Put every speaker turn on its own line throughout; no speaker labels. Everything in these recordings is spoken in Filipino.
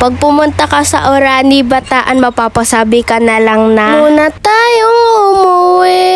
Pag pumunta ka sa Orani, Bataan, mapapasabi ka na lang na muna tayong umuwi.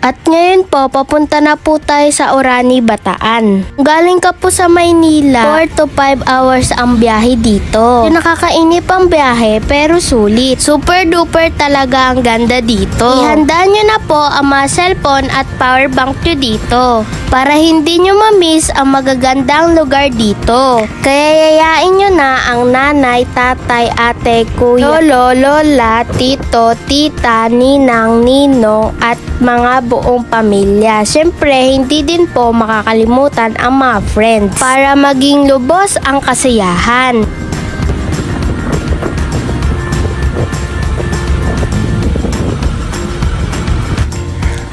At ngayon po, papunta na po tayo sa Orani, Bataan. Galing ka po sa Maynila, 4 to 5 hours ang biyahe dito. Nakakainip ang biyahe pero sulit. Super duper talaga ang ganda dito. Ihanda nyo na po ang mga cellphone at power bank nyo dito para hindi nyo ma-miss ang magagandang lugar dito. Kaya yayain nyo na ang nanay, tatay, ate, kuya, lolo, lola, tito, tita, ninang, ninong at mga buong pamilya. Siyempre, hindi din po makakalimutan ang mga friends para maging lubos ang kasiyahan.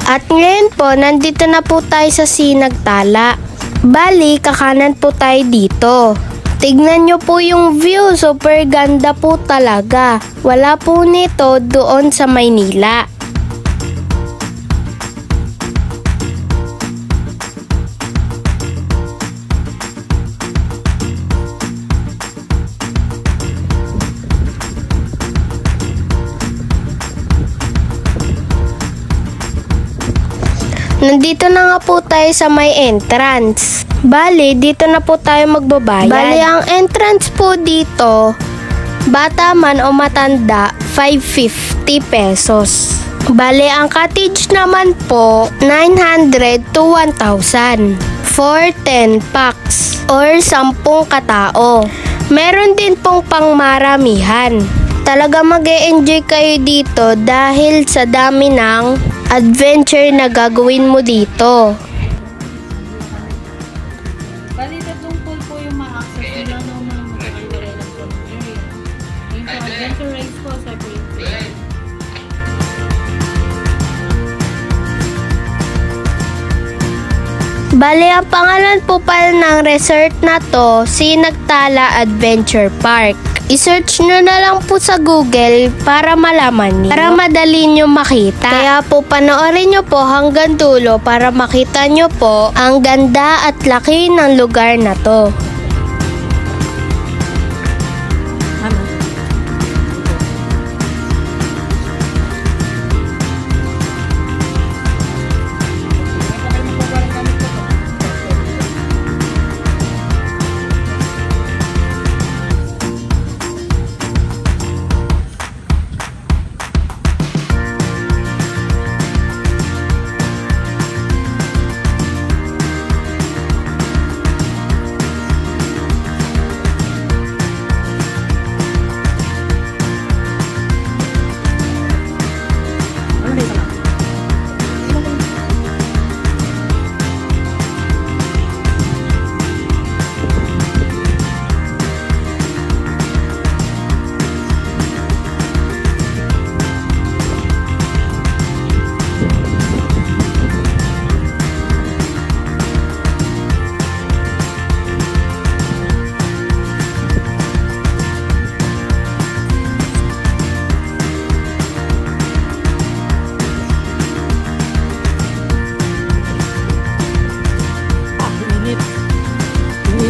At ngayon po, nandito na po tayo sa Sinagtala. Bali, kakanan po tayo dito. Tignan nyo po yung view, super ganda po talaga. Wala po nito doon sa Maynila. Nandito na nga po tayo sa may entrance. Bali, dito na po tayo magbabayad. Bali, ang entrance po dito, bata man o matanda, 550 pesos. Bali, ang cottage naman po, 900 to 1,000 for 10 packs or 10 katao. Meron din pong pangmaramihan. Talaga mag-e-enjoy kayo dito dahil sa dami ng adventure na gagawin mo dito.
Bali, tatlong pool po yung ma-access nila no mga magkakaiwalay ng pool area. Yung sa adventure race po, separate po.
Bali, ang pangalan po pala ng resort na to, Sinagtala Adventure Park. I-search nyo na lang po sa Google para malaman nyo. Para madali nyo makita. Kaya po panoorin nyo po hanggang dulo para makita nyo po ang ganda at laki ng lugar na to.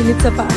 Init sa paa.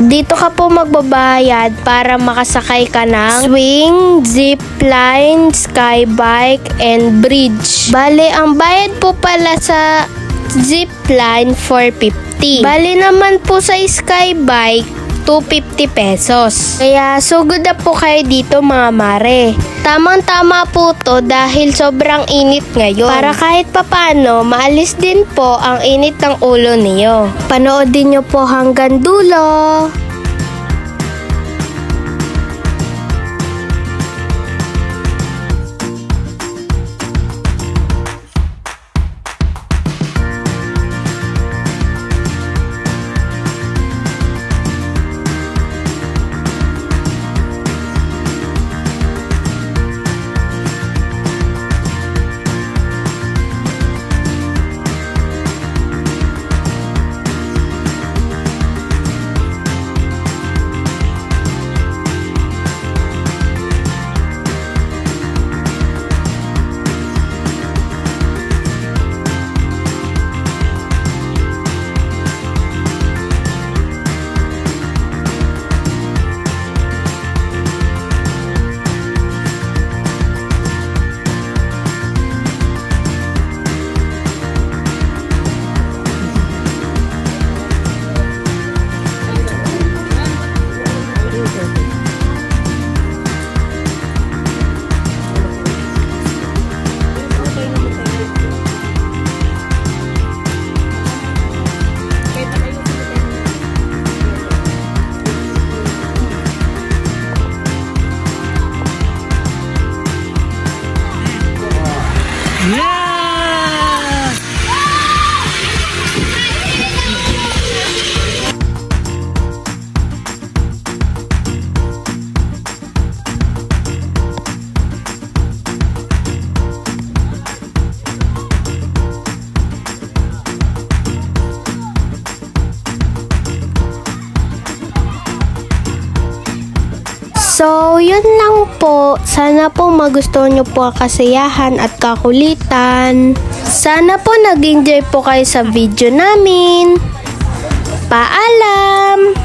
Dito ka po magbabayad para makasakay ka ng swing, zipline, skybike, and bridge. Bale, ang bayad po pala sa zipline, 450. Bale naman po sa skybike, 250 pesos. Kaya sugod na po kayo dito mga mare. Tamang-tama po to dahil sobrang init ngayon. Para kahit papano, maalis din po ang init ng ulo niyo. Panoodin niyo po hanggang dulo. So, yun lang po. Sana po magustuhan nyo po ang kasiyahan at kakulitan. Sana po nag-enjoy po kayo sa video namin. Paalam!